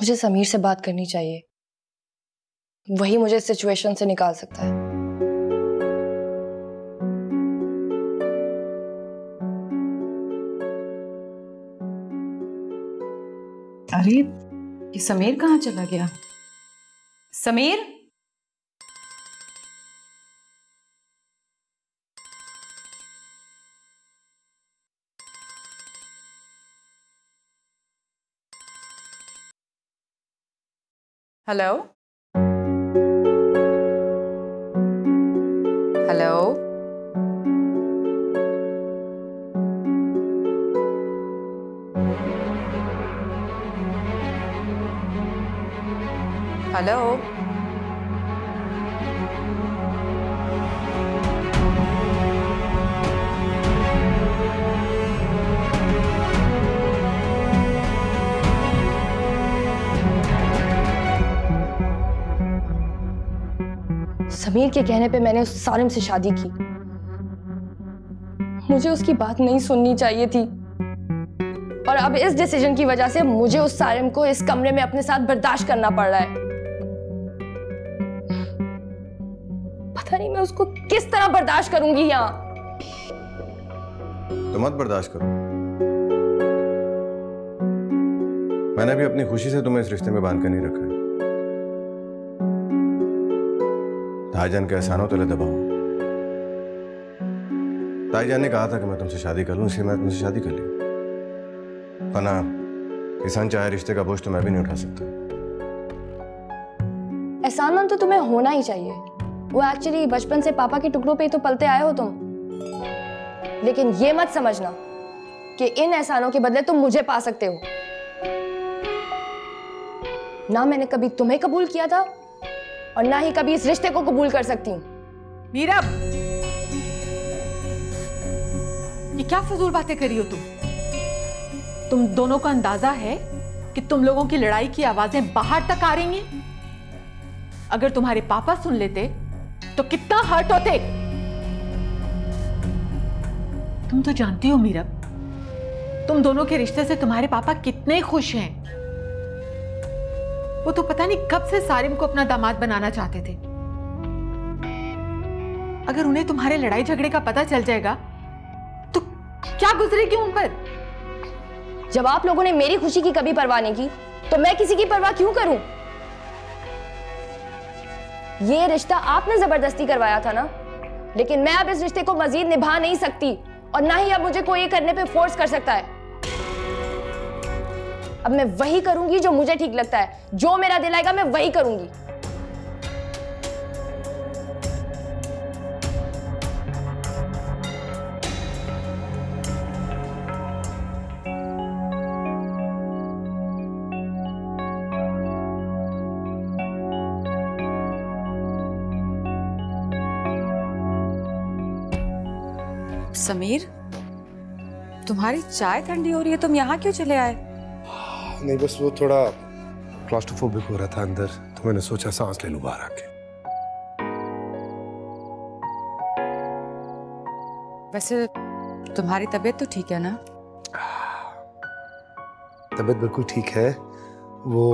मुझे समीर से बात करनी चाहिए, वही मुझे इस सिचुएशन से निकाल सकता है। अरे ये समीर कहाँ चला गया? Sameer, hello hello, hello, Sameer के कहने पे मैंने उस सालिम से शादी की। मुझे उसकी बात नहीं सुननी चाहिए थी, और अब इस डिसीजन की वजह से मुझे उस सालिम को इस कमरे में अपने साथ बर्दाश्त करना पड़ रहा है। पता नहीं मैं उसको किस तरह बर्दाश्त करूंगी यहाँ। तो मत बर्दाश्त करो। मैंने भी अपनी खुशी से तुम्हें इस रिश्ते में बांध कर नहीं रखा है। ताईजान के एहसानों तले दबाओ। ताईजान ने कहा था कि मैं तुमसे शादी कर लूं, इसलिए मैं तुमसे शादी कर ली। वरना किसान चाहे रिश्ते का बोझ तो मैं भी नहीं उठा सकता। एहसानमंद तो तुम्हें होना ही चाहिए। वो एक्चुअली बचपन से पापा के टुकड़ों पे ही तो पलते आए हो तुम। लेकिन ये मत समझना कि इन एहसानों के बदले तुम मुझे पा सकते हो। ना मैंने कभी तुम्हें कबूल किया था और ना ही कभी इस रिश्ते को कबूल कर सकती हूँ। मीरा, ये क्या फजूल बातें करी हो तुम दोनों को अंदाजा है कि तुम लोगों की लड़ाई की आवाजें बाहर तक आ रही हैं? अगर तुम्हारे पापा सुन लेते तो कितना हर्ट होते। तुम तो जानती हो मीरा, तुम दोनों के रिश्ते से तुम्हारे पापा कितने खुश हैं। वो तो पता नहीं कब से सारिम को अपना दामाद बनाना चाहते थे। अगर उन्हें तुम्हारे लड़ाई झगड़े का पता चल जाएगा तो क्या गुजरेगी उन पर? जब आप लोगों ने मेरी खुशी की कभी परवाह नहीं की, तो मैं किसी की परवाह क्यों करूं? ये रिश्ता आपने जबरदस्ती करवाया था ना, लेकिन मैं अब इस रिश्ते को मजीद निभा नहीं सकती, और ना ही अब मुझे कोई ये करने पे फोर्स कर सकता है। अब मैं वही करूंगी जो मुझे ठीक लगता है, जो मेरा दिल आएगा मैं वही करूंगी। समीर, तुम्हारी चाय ठंडी हो रही है, तुम यहाँ क्यों चले आए? नहीं, बस वो थोड़ा क्लॉस्ट्रोफोबिक हो रहा था अंदर, तो मैंने सोचा सांस ले लूं बाहर आके। वैसे तुम्हारी तबीयत तो ठीक है ना? तबीयत बिल्कुल ठीक है। वो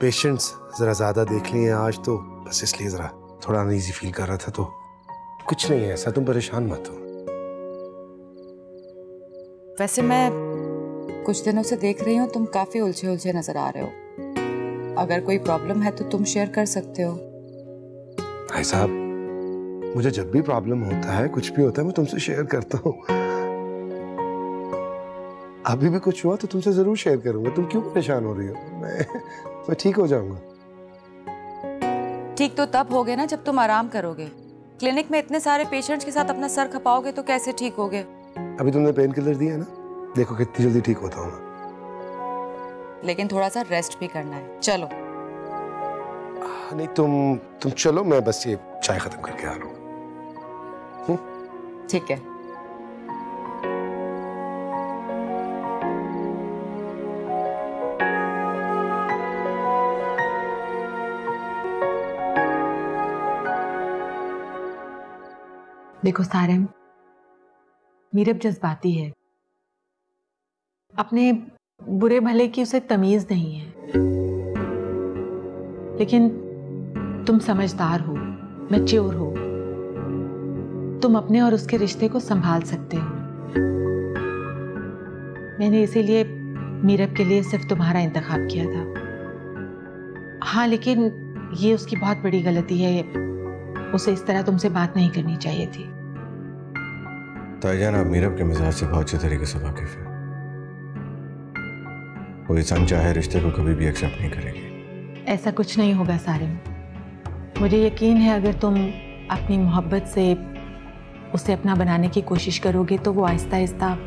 पेशेंट्स जरा ज्यादा देख लिए हैं आज, तो बस इसलिए जरा थोड़ा अनईजी फील कर रहा था। तो कुछ नहीं है ऐसा, तुम परेशान मत हो। वैसे मैं कुछ दिनों से देख रही हूँ तुम काफी उलझे उलझे नजर आ रहे हो। अगर कोई प्रॉब्लम है तो तुम शेयर कर सकते हो। भाई साहब, मुझे जब भी प्रॉब्लम होता है, कुछ भी होता है, मैं तुमसे शेयर करता हूँ। अभी भी कुछ हुआ तो तुमसे जरूर शेयर करूंगा। तुम क्यों परेशान हो रही हो? मैं ठीक हो जाऊंगा। ठीक तो तब होगे ना जब तुम आराम करोगे। क्लिनिक में इतने सारे पेशेंट्स के साथ अपना सर खपाओगे तो कैसे ठीक होगे? अभी तुमने पेन किलर दिया है ना, देखो कितनी जल्दी ठीक होता हूँ। लेकिन थोड़ा सा रेस्ट भी करना है। चलो। नहीं, तुम चलो, मैं बस ये चाय खत्म करके आ रहा हूँ। ठीक है। देखो सारिम, मीरब जज्बाती है। अपने बुरे भले की उसे तमीज नहीं है। लेकिन तुम समझदार हो, मैच्योर हो, तुम अपने और उसके रिश्ते को संभाल सकते हो। मैंने इसीलिए मीरब के लिए सिर्फ तुम्हारा इंतखाब किया था। हाँ, लेकिन ये उसकी बहुत बड़ी गलती है, उसे इस तरह तुमसे बात नहीं करनी चाहिए थी। ताईजान, आप मीरब के मिजाज से बहुत अच्छे तरीके से वाकिफ है। वो इंसान चाहे रिश्ते को कभी भी एक्सेप्ट नहीं करेगी। ऐसा कुछ नहीं होगा सारिम। मुझे यकीन है अगर तुम अपनी मोहब्बत से उसे अपना बनाने की कोशिश करोगे तो वो आहिस्ता आहिस्ता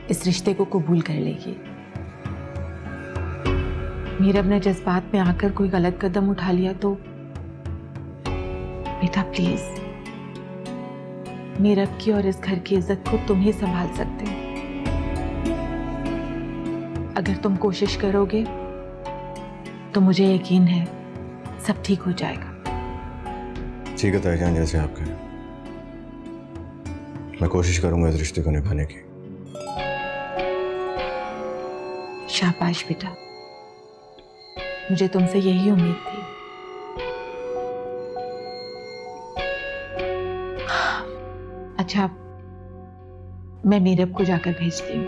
इस रिश्ते को कबूल कर लेगी। मीरब ने जज्बात में आकर कोई गलत कदम उठा लिया तो बेटा प्लीज, मीरब की और इस घर की इज्जत को तुम ही संभाल सकते हो। अगर तुम कोशिश करोगे तो मुझे यकीन है सब ठीक हो जाएगा। ठीक है ताईजान, जैसे आप कहें। मैं कोशिश करूंगा इस रिश्ते को निभाने की। शाबाश बेटा, मुझे तुमसे यही उम्मीद थी। अच्छा, मैं मीरब को जाकर भेजती हूँ।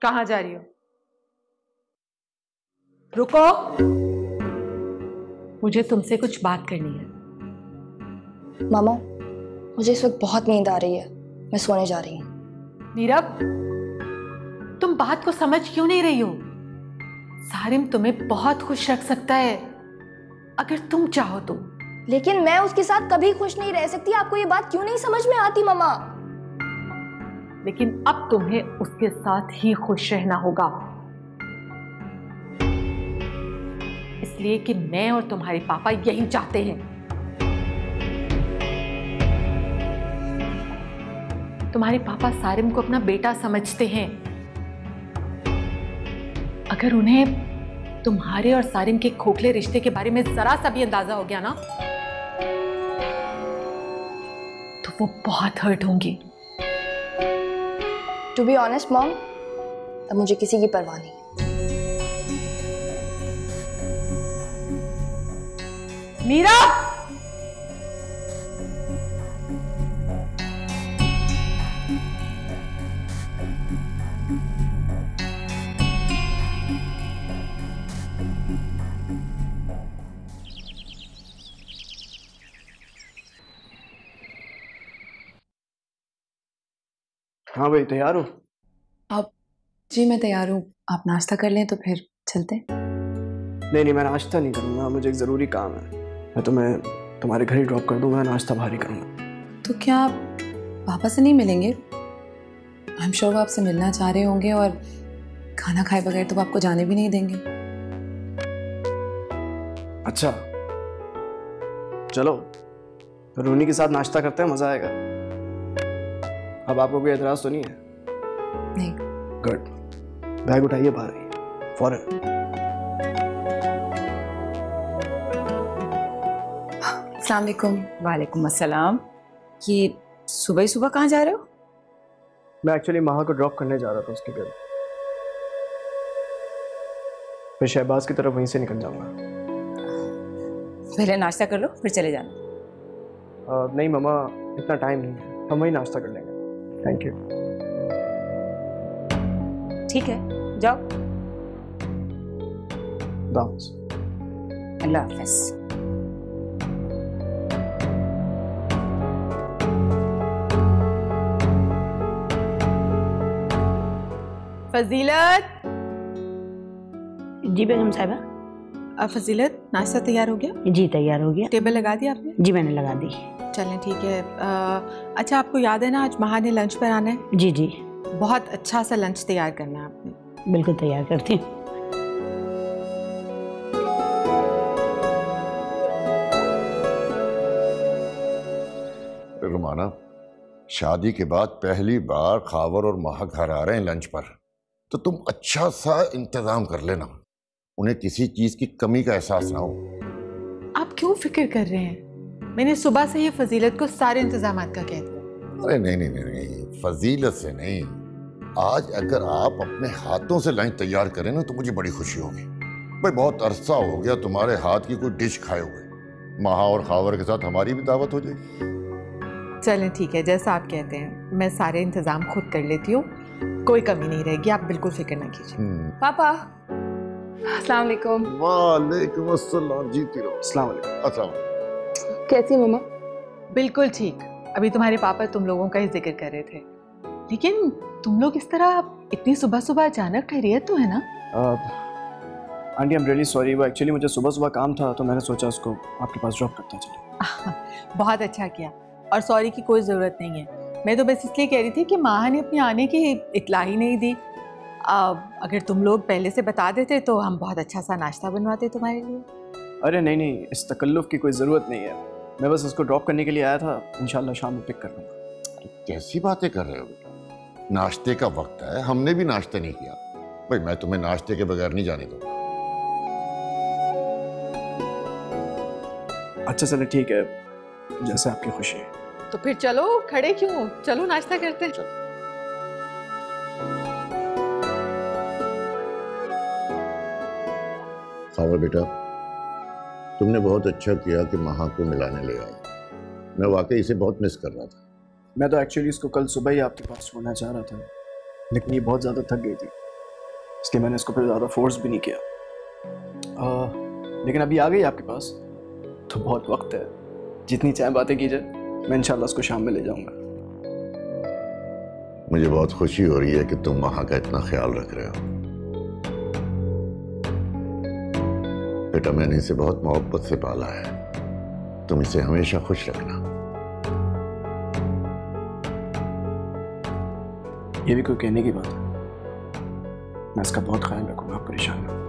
कहाँ जा रही हो? रुको, मुझे तुमसे कुछ बात करनी है। मामा, मुझे इस वक्त बहुत नींद आ रही है, मैं सोने जा रही हूँ। मीरब, तुम बात को समझ क्यों नहीं रही हो? सारिम तुम्हें बहुत खुश रख सकता है अगर तुम चाहो तो। लेकिन मैं उसके साथ कभी खुश नहीं रह सकती। आपको ये बात क्यों नहीं समझ में आती मामा? लेकिन अब तुम्हें उसके साथ ही खुश रहना होगा, इसलिए कि मैं और तुम्हारे पापा यही चाहते हैं। तुम्हारे पापा सारिम को अपना बेटा समझते हैं। अगर उन्हें तुम्हारे और सारिम के खोखले रिश्ते के बारे में जरा सा भी अंदाजा हो गया ना, तो वो बहुत हर्ट होंगी। टू बी ऑनेस्ट मॉम, अब मुझे किसी की परवाह नहीं। मीरा, हाँ भाई, तैयार हो? आप? जी मैं तैयार हूँ। आप नाश्ता कर लें तो फिर चलते हैं। नहीं, मैं नाश्ता नहीं करूँगा, मुझे एक ज़रूरी काम है। मैं तुम्हें तुम्हारे घर ही ड्रॉप कर दूँगा, नाश्ता बाहर ही करूँगा। तो क्या आप पापा से नहीं मिलेंगे? आई एम श्योर वो आपसे मिलना चाह रहे होंगे और खाना खाए बगैर तो वो आपको जाने भी नहीं देंगे। अच्छा चलो, तो रोनी के साथ नाश्ता करते हैं, मज़ा आएगा। अब आपको कोई एतराज़ तो नहीं है? नहीं। गुड। बैग उठाइए, बाहर आइए फौरन। अस्सलाम वालेकुम। वालेकुम अस्सलाम। ये सुबह सुबह कहाँ जा रहे हो? मैं एक्चुअली महा को ड्रॉप करने जा रहा था उसके घर। फिर शहबाज की तरफ वहीं से निकल जाऊंगा। पहले नाश्ता कर लो फिर चले जाना। नहीं ममा, इतना टाइम नहीं है, हम वहीं नाश्ता कर लेंगे। Thank you. ठीक है, जाओ। अल्लाह हाफ़िज़। फजीलत। जी बेगम साहिबा। फजीलत, नाश्ता तैयार हो गया? जी तैयार हो गया। टेबल लगा दी आपने? जी मैंने लगा दी। चलें ठीक है। अच्छा, आपको याद है ना आज महा ने लंच पर आना है? जी जी। बहुत अच्छा सा लंच तैयार करना है आपने। बिल्कुल तैयार करती हूँ। रुमाना, शादी के बाद पहली बार खावर और महा घर आ रहे हैं लंच पर। तो तुम अच्छा सा इंतजाम कर लेना, उन्हें किसी चीज की कमी का एहसास ना हो। आप क्यों फिक्र कर रहे हैं? मैंने सुबह से ही फजीलत को सारे इंतजामात का कह दिया। अरे नहीं नहीं नहीं नहीं, फजीलत से नहीं, आज अगर आप अपने हाथों से लंच तैयार करें ना तो मुझे बड़ी खुशी होगी। भाई बहुत अरसा हो गया तुम्हारे हाथ की कोई डिश खाए हुए। महा और खावर के साथ हमारी भी दावत हो जाएगी। चलें ठीक है, जैसा आप कहते हैं, मैं सारे इंतजाम खुद कर लेती हूँ, कोई कमी नहीं रहेगी, आप बिल्कुल फिक्र ना कीजिए। पापा, अस्सलाम वालेकुम। वालेकुम अस्सलाम। जीती रहो। अस्सलाम वालेकुम। अस्सलाम। कैसी मम्मा? बिल्कुल ठीक। अभी तुम्हारे पापा तुम लोगों का ही जिक्र कर रहे थे, लेकिन तुम लोग इस तरह इतनी सुबह सुबह अचानक खैरियत तो है ना? Aunty I am really sorry, वो एक्चुअली मुझे सुबह सुबह काम था तो मैंने सोचा उसको आपके पास ड्रॉप करता चले। बहुत अच्छा किया, और सॉरी की कोई ज़रूरत नहीं है। मैं तो बस इसलिए कह रही थी कि माँ ने अपने आने की इतला ही नहीं दी। अगर तुम लोग पहले से बता देते तो हम बहुत अच्छा सा नाश्ता बनवाते तुम्हारे लिए। अरे नहीं नहीं, इस तकल्लुफ़ की कोई ज़रूरत नहीं है, मैं बस उसको ड्रॉप करने के लिए आया था, इंशाल्लाह शाम में पिक कर लूँगा। कैसी बातें कर रहे हो? नाश्ते का वक्त है, हमने भी नाश्ता नहीं किया। भाई मैं तुम्हें नाश्ते के बगैर नहीं जाने दूंगा। अच्छा चलो ठीक है, जैसे आपकी खुशी है। तो फिर चलो, खड़े क्यों, चलो नाश्ता करते हैं। खावर बेटा, तुमने बहुत अच्छा किया कि महा को मिलाने ले आई। मैं वाकई इसे बहुत मिस कर रहा था। मैं तो एक्चुअली इसको कल सुबह ही आपके पास छोड़ना चाह रहा था, लेकिन ये बहुत ज़्यादा थक गई थी, इसलिए मैंने इसको फिर ज़्यादा फोर्स भी नहीं किया। लेकिन अभी आ गई आपके पास तो बहुत वक्त है, जितनी चाहे बातें की जाए। मैं इंशाल्लाह उसको शाम में ले जाऊंगा। मुझे बहुत खुशी हो रही है कि तुम महा का इतना ख्याल रख रहे हो। बेटा मैंने इसे बहुत मोहब्बत से पाला है, तुम इसे हमेशा खुश रखना। ये भी कोई कहने की बात है, मैं इसका बहुत ख्याल रखूंगा, आप परेशान ना।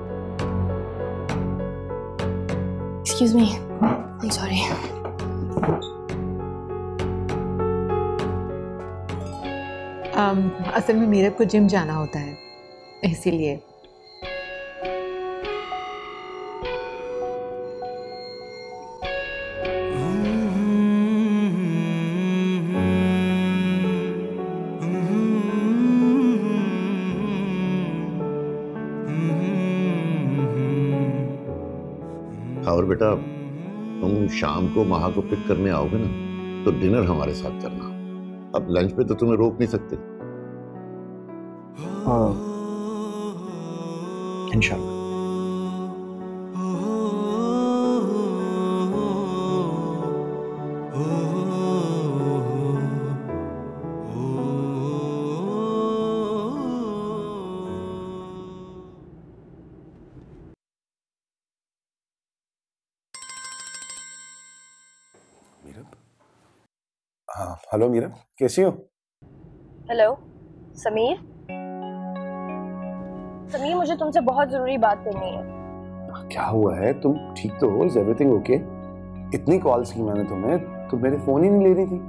Excuse me, I'm sorry. असल में मीरब को जिम जाना होता है, इसीलिए। और बेटा तुम शाम को महा को पिक करने आओगे ना तो डिनर हमारे साथ करना। अब लंच पे तो तुम्हें रोक नहीं सकते। इंशाल्लाह। हाँ हेलो मीरब, कैसी हो? हेलो समीर। समीर, मुझे तुमसे बहुत जरूरी बात करनी है। क्या हुआ है? तुम ठीक तो हो? Is everything okay? इतनी कॉल्स की मैंने तुम्हें, तुम मेरे फोन ही नहीं ले रही थी।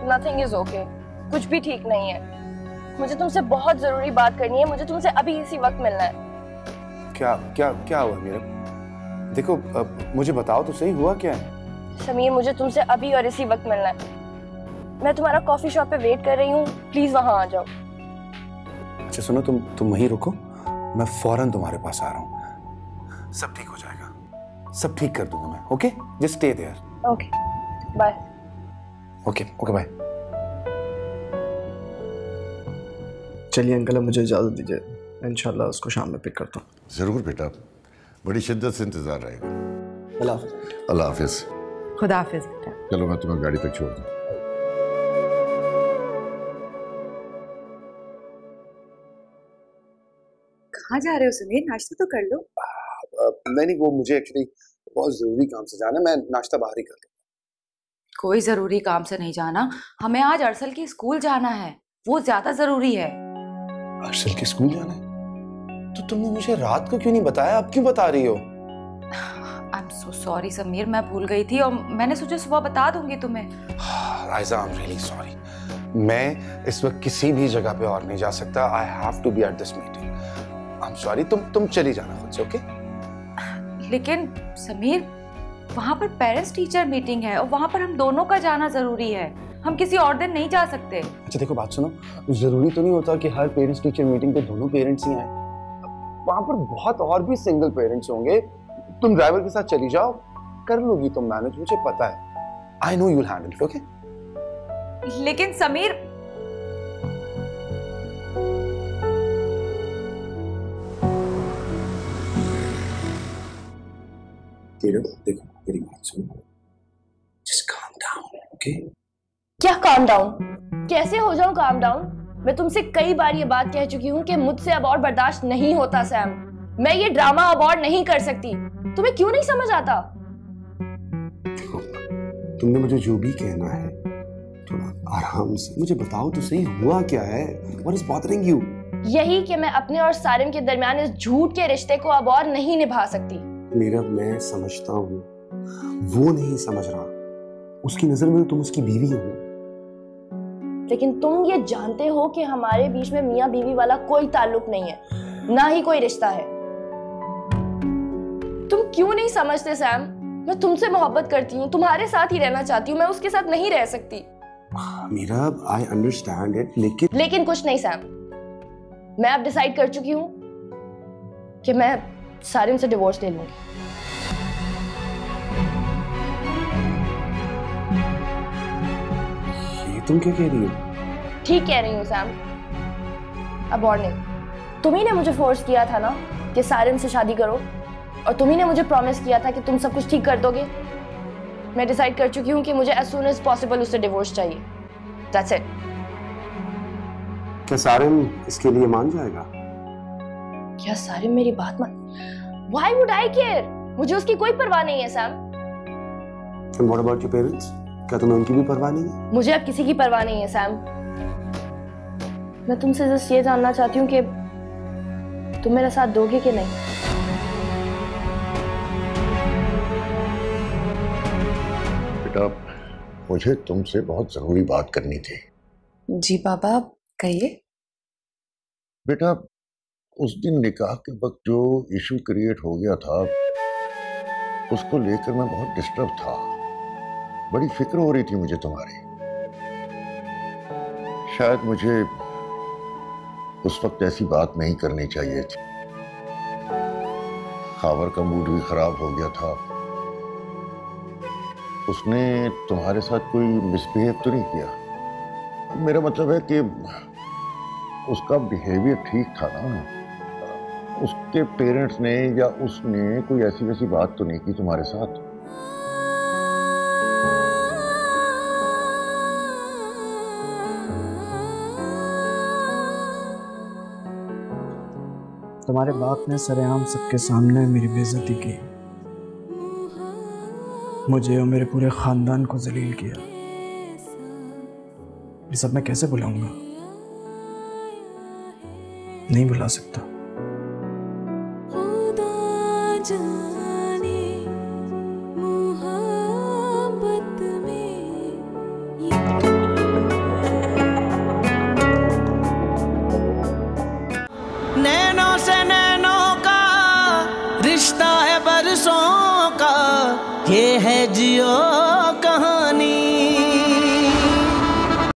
नथिंग इज ओके, कुछ भी ठीक नहीं है। मुझे तुमसे बहुत जरूरी बात करनी है, मुझे तुमसे अभी इसी वक्त मिलना है। क्या क्या क्या हुआ मीरब? देखो मुझे बताओ तो सही, हुआ क्या है? समीर, मुझे तुमसे अभी और इसी वक्त मिलना है। मैं तुम्हारा कॉफी शॉप पे वेट कर रही हूँ, प्लीज वहां आ जाओ। अच्छा सुनो, तुम वहीं रुको, मैं फौरन तुम्हारे पास आ रहा हूँ। सब ठीक हो जाएगा, सब ठीक कर दूंगा मैं। Okay, just stay there. Okay bye. Okay okay bye. चलिए अंकल, अब मुझे इजाजत दीजिए, इंशाल्लाह उसको शाम में पिक करता हूँ। जरूर बेटा, बड़ी शिद्दत से इंतजार रहेगा। अल्लाह हाफ़िज़। अल्लाह हाफिज। खुदा हाफिज बेटा। चलो मैं तुम्हें गाड़ी तक छोड़ दूँ। कहाँ जा रहे हो समीर? नाश्ता तो कर लो। नहीं, वो मुझे एक्चुअली बहुत जरूरी काम से जाना है, मैं नाश्ता बाहर ही कर लूंगा। कोई जरूरी काम से नहीं जाना, हमें आज अरसल के स्कूल जाना है, वो ज्यादा जरूरी है। अरसल के स्कूल जाना है? तो तुमने मुझे रात को क्यों नहीं बताया, अब क्यों बता रही हो? I am so sorry Sameer, मैं भूल गई थी और मैंने सोचा सुबह बता दूंगी तुम्हें। राइजा, आई एम रियली सॉरी। मैं इस वक्त किसी भी जगह पे और नहीं जा सकता। I have to be at this meeting. I am sorry, तुम चली जाना खुद से, ओके? लेकिन समीर, वहाँ पर पेरेंट्स टीचर मीटिंग है और वहाँ पर हम दोनों का जाना जरूरी है। हम किसी और दिन नहीं जा सकते। अच्छा देखो, बात सुनो, जरूरी तो नहीं होता कि हर पेरेंट्स टीचर मीटिंग पे दोनों पेरेंट्स ही आए। वहाँ पर बहुत और भी सिंगल पेरेंट्स होंगे। तुम ड्राइवर के साथ चली जाओ, कर लोगी तुम मैनेज, मुझे पता है। I know you will handle it, okay? लेकिन समीर, देखो मेरी बात सुनो, जस्ट काम डाउन, ओके? क्या काम डाउन? कैसे हो जाऊं काम डाउन? मैं तुमसे कई बार ये बात कह चुकी हूँ कि मुझसे अब और बर्दाश्त नहीं होता सैम। मैं ये ड्रामा अब और नहीं कर सकती। तुम्हें क्यों नहीं समझ आता? देखो, तुमने मुझे जो भी कहना है थोड़ा आराम से मुझे बताओ तो सही, हुआ क्या है? What is bothering you? यही कि मैं अपने और सारिम के दरमियान इस झूठ के रिश्ते को अब और नहीं निभा सकती। मेरा, मैं समझता हूँ, वो नहीं समझ रहा। उसकी नजर में तुम उसकी बीवी हो। लेकिन तुम ये जानते हो कि हमारे बीच में मियां बीवी वाला कोई ताल्लुक नहीं है, ना ही कोई रिश्ता है। तुम क्यों नहीं समझते सैम? मैं तुमसे मोहब्बत करती हूँ, तुम्हारे साथ ही रहना चाहती हूँ, मैं उसके साथ नहीं रह सकती। मीरा, आई अंडरस्टैंड इट, लेकिन कुछ नहीं सैम। मैं अब डिसाइड कर चुकी हूँ कि मैं सारिम से डिवोर्स ले लूंगी। ये तुम क्या कह रही हो? ठीक कह रही हूँ सैम, अब और नहीं। तुम्ही ने मुझे फोर्स किया था ना कि सारिम से शादी करो, और तुम्ही ने मुझे प्रॉमिस किया था कि तुम सब कुछ ठीक कर दोगे। मैं डिसाइड कर चुकी हूँ कि मुझे as soon as possible उससे डिवोर्स चाहिए। That's it. क्या सारिम इसके लिए मान जाएगा? क्या सारिम मेरी बात मान? Why would I care? मुझे उसकी कोई परवाह नहीं है Sam. And what about your parents? क्या तुम्हें उनकी भी परवाह नहीं है? मुझे अब किसी की परवाह नहीं है सैम। मैं तुमसे जस्ट ये जानना चाहती हूँ कि तुम मेरा साथ दोगे कि नहीं। बेटा, मुझे तुमसे बहुत जरूरी बात करनी थी। जी पापा, कहिए। बेटा, उस दिन निकाह के वक्त जो इशू क्रिएट हो गया था, उसको लेकर मैं बहुत डिस्टर्ब था। बड़ी फिक्र हो रही थी मुझे तुम्हारी। शायद मुझे उस वक्त ऐसी बात नहीं करनी चाहिए थी। खावर का मूड भी खराब हो गया था। उसने तुम्हारे साथ कोई मिसबिहेव तो नहीं किया? मेरा मतलब है कि उसका बिहेवियर ठीक था ना? उसके पेरेंट्स ने या उसने कोई ऐसी वैसी बात तो नहीं की तुम्हारे साथ? तुम्हारे बाप ने सरेआम सबके सामने मेरी बेइज्जती की, मुझे और मेरे पूरे खानदान को जलील किया। ये सब मैं कैसे भुलाऊंगा? नहीं भुला सकता। जाने मोहब्बत में